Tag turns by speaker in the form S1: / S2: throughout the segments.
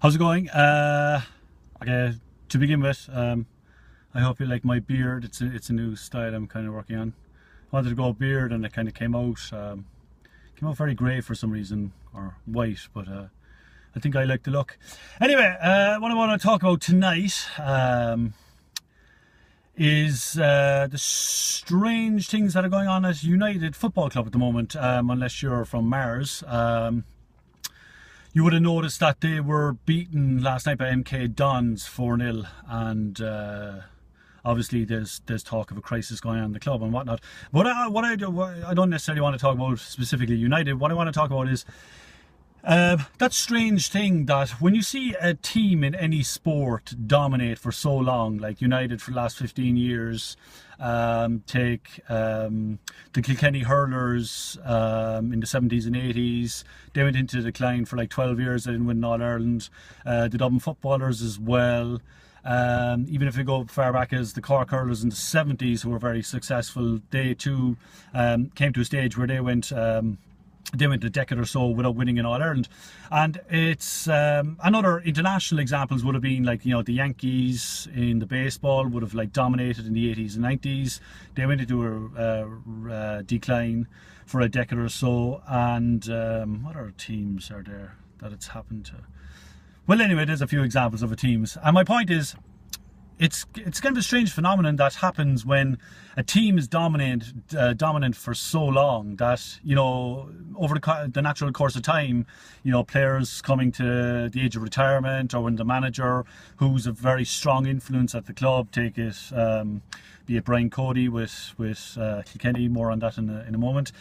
S1: How's it going? Okay, to begin with, I hope you like my beard. It's a new style I'm kind of working on. I wanted to go beard, and it kind of came out very grey for some reason, or white, but I think I like the look. Anyway, what I want to talk about tonight is the strange things that are going on at United Football Club at the moment. Unless you're from Mars. You would have noticed that they were beaten last night by MK Dons 4-0, and obviously there's talk of a crisis going on in the club and whatnot. But I don't necessarily want to talk about specifically United. What I want to talk about is that strange thing that when you see a team in any sport dominate for so long, like United for the last 15 years, take the Kilkenny Hurlers in the 70s and 80s, they went into decline for like 12 years, they didn't win All-Ireland, the Dublin Footballers as well. Even if we go far back as the Cork Hurlers in the 70s, who were very successful, they too came to a stage where they went a decade or so without winning an All-Ireland. And it's another international examples would have been like, you know, the Yankees in the baseball would have like dominated in the 80s and 90s. They went into a decline for a decade or so. And what other teams are there that it's happened to? Well, anyway, there's a few examples of the teams. And my point is, it's kind of a strange phenomenon that happens when a team is dominant for so long that, you know, over the natural course of time, you know, players coming to the age of retirement, or when the manager, who's a very strong influence at the club, take it, be it Brian Cody with Kilkenny, more on that in a moment.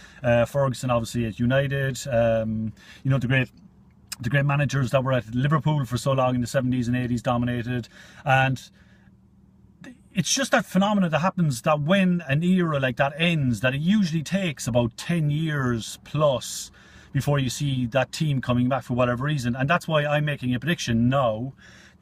S1: Ferguson, obviously, at United. You know, the great managers that were at Liverpool for so long in the 70s and 80s dominated. And it's just that phenomenon that happens, that when an era like that ends, that it usually takes about 10 years plus before you see that team coming back for whatever reason. And that's why I'm making a prediction now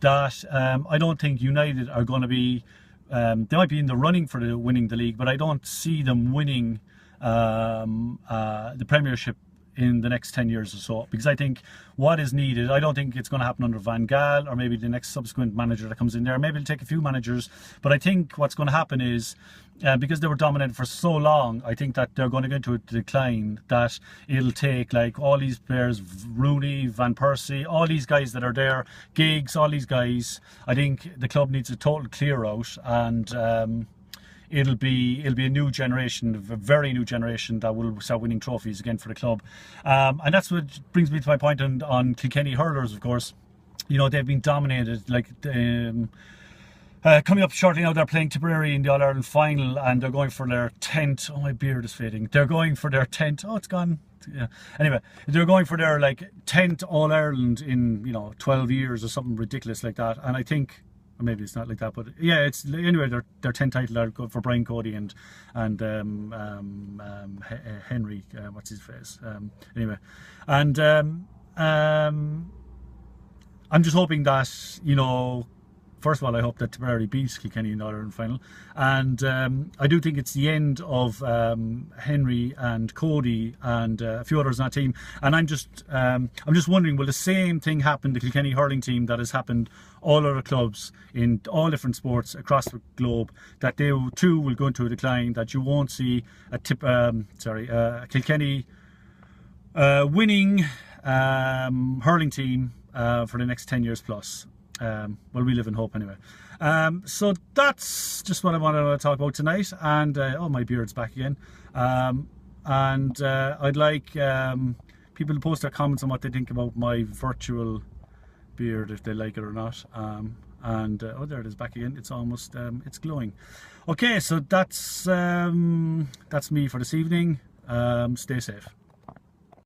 S1: that I don't think United are going to be, they might be in the running for winning the league, but I don't see them winning the Premiership in the next 10 years or so, because I think what is needed, I don't think it's going to happen under Van Gaal or maybe the next subsequent manager that comes in there. Maybe it'll take a few managers, but I think what's going to happen is, because they were dominant for so long, I think that they're going to go into a decline, that it'll take like all these players, Rooney, Van Persie, all these guys that are there, Giggs, all these guys. I think the club needs a total clear out, and it'll be a new generation, a very new generation, that will start winning trophies again for the club. And that's what brings me to my point on Kilkenny Hurlers, of course. You know, they've been dominated, like coming up shortly now, they're playing Tipperary in the All-Ireland final, and they're going for their 10th, oh, my beard is fading, they're going for their 10th, oh, it's gone. Yeah. Anyway, they're going for their like 10th All-Ireland in, you know, 12 years or something ridiculous like that. And I think, or maybe it's not like that, but yeah, it's anyway. Their 10th title are good for Brian Cody and Henry. What's his face? Anyway, and I'm just hoping that, you know, first of all, I hope that Tipperary beats Kilkenny in the All-Ireland final, and I do think it's the end of Henry and Cody and a few others on that team. And I'm just wondering, will the same thing happen to the Kilkenny hurling team that has happened all other clubs in all different sports across the globe, that they too will go into a decline, that you won't see a Kilkenny winning hurling team for the next 10 years plus. Well, we live in hope anyway. So that's just what I wanted to talk about tonight. And oh, my beard's back again. And I'd like people to post their comments on what they think about my virtual beard, if they like it or not. Oh, there it is, back again. It's almost it's glowing. Okay, so that's me for this evening. Stay safe.